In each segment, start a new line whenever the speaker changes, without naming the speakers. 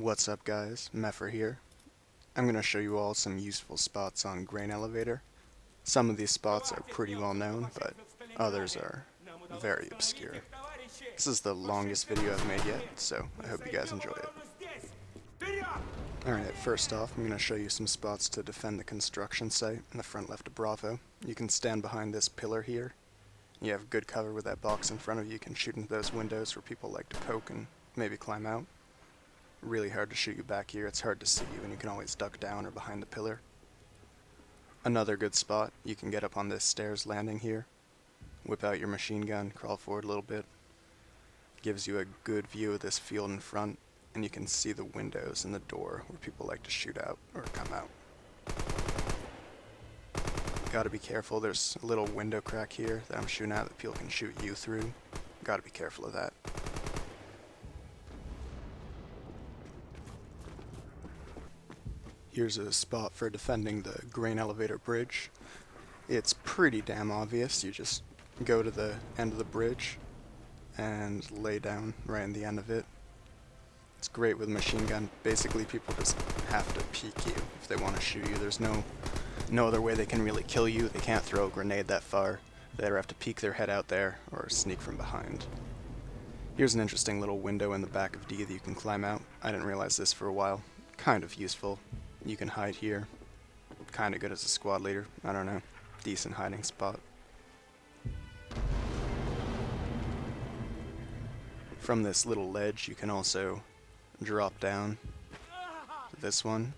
What's up guys, Meffer here. I'm going to show you all some useful spots on grain elevator. Some of these spots are pretty well known, but others are very obscure. This is the longest video I've made yet, so I hope you guys enjoy it. Alright, first off I'm going to show you some spots to defend the construction site in the front left of Bravo. You can stand behind this pillar here. You have good cover with that box in front of you. You can shoot into those windows where people like to poke and maybe climb out. Really hard to shoot you back here, it's hard to see you and you can always duck down or behind the pillar. Another good spot, you can get up on this stairs landing here, whip out your machine gun, crawl forward a little bit. Gives you a good view of this field in front, and you can see the windows and the door where people like to shoot out or come out. Gotta be careful, there's a little window crack here that I'm shooting at that people can shoot you through. Gotta be careful of that. Here's a spot for defending the grain elevator bridge. It's pretty damn obvious. You just go to the end of the bridge and lay down right in the end of it. It's great with a machine gun. Basically people just have to peek you if they want to shoot you. There's no other way they can really kill you. They can't throw a grenade that far. They either have to peek their head out there or sneak from behind. Here's an interesting little window in the back of D that you can climb out. I didn't realize this for a while. Kind of useful. You can hide here. Kinda good as a squad leader. I don't know. Decent hiding spot. From this little ledge you can also drop down to this one.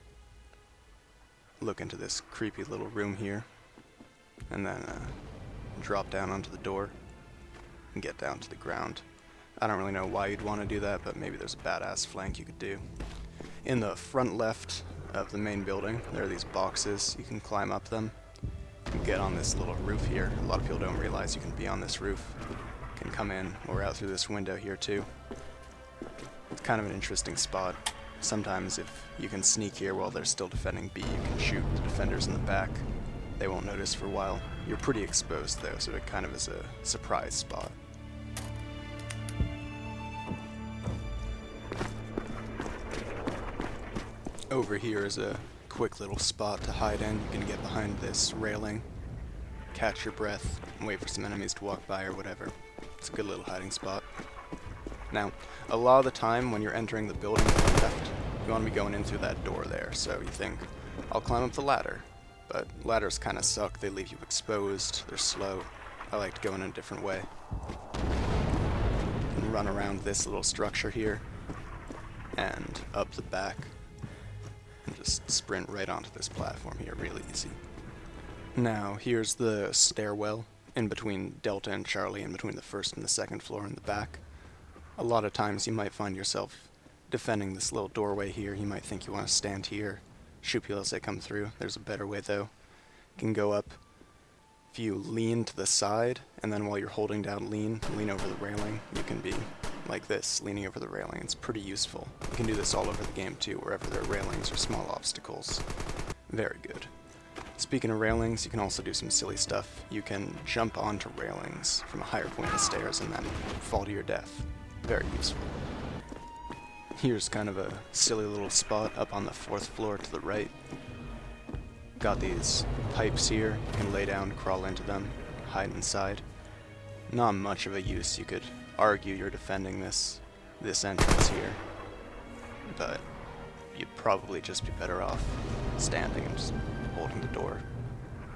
Look into this creepy little room here. And then drop down onto the door and get down to the ground. I don't really know why you'd want to do that, but maybe there's a badass flank you could do. In the front left of the main building, there are these boxes. You can climb up them and get on this little roof here. A lot of people don't realize you can be on this roof. You can come in or out through this window here too. It's kind of an interesting spot. Sometimes if you can sneak here while they're still defending B, you can shoot the defenders in the back. They won't notice for a while. You're pretty exposed though, so it kind of is a surprise spot. Over here is a quick little spot to hide in. You can get behind this railing, catch your breath, and wait for some enemies to walk by or whatever. It's a good little hiding spot. Now, a lot of the time when you're entering the building to the left, you want to be going in through that door there, so you think, I'll climb up the ladder. But ladders kind of suck, they leave you exposed, they're slow. I like to go in a different way. You can run around this little structure here, and up the back. And just sprint right onto this platform here, really easy. Now, here's the stairwell in between Delta and Charlie, in between the first and the second floor in the back. A lot of times you might find yourself defending this little doorway here. You might think you want to stand here, shoot people as they come through. There's a better way though. You can go up. If you lean to the side, and then while you're holding down lean over the railing, you can be like this, leaning over the railing. It's pretty useful. You can do this all over the game too, wherever there are railings or small obstacles. Very good. Speaking of railings, you can also do some silly stuff. You can jump onto railings from a higher point of the stairs and then fall to your death. Very useful. Here's kind of a silly little spot up on the 4th floor to the right. Got these pipes here. You can lay down, crawl into them, hide inside. Not much of a use. You could argue you're defending this entrance here, but you'd probably just be better off standing and just holding the door.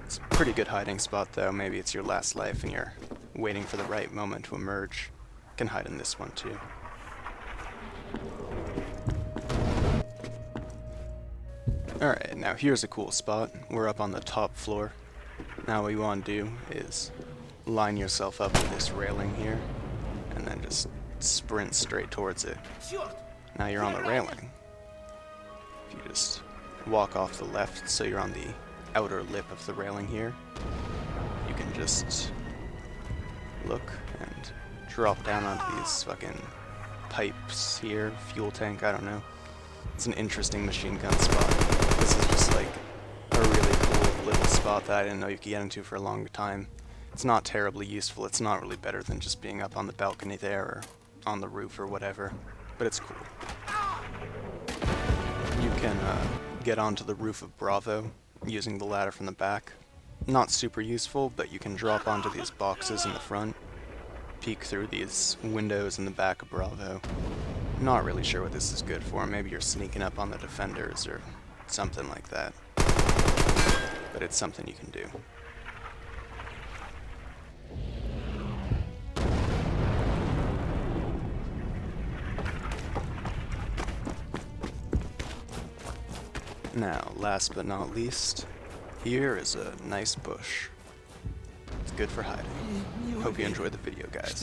It's a pretty good hiding spot though. Maybe it's your last life and you're waiting for the right moment to emerge. You can hide in this one too. Alright, now here's a cool spot. We're up on the top floor. Now what you want to do is line yourself up with this railing here and then just sprint straight towards it. Now you're on the railing. If you just walk off the left so you're on the outer lip of the railing here, you can just look and drop down onto these fucking pipes here, fuel tank, I don't know. It's an interesting machine gun spot. This is just like a really cool little spot that I didn't know you could get into for a long time. It's not terribly useful, it's not really better than just being up on the balcony there or on the roof or whatever, but it's cool. can get onto the roof of Bravo using the ladder from the back. Not super useful, but you can drop onto these boxes in the front, peek through these windows in the back of Bravo. Not really sure what this is good for. Maybe you're sneaking up on the defenders or something like that. But it's something you can do. Now, last but not least, here is a nice bush. It's good for hiding. Hope you enjoyed the video, guys.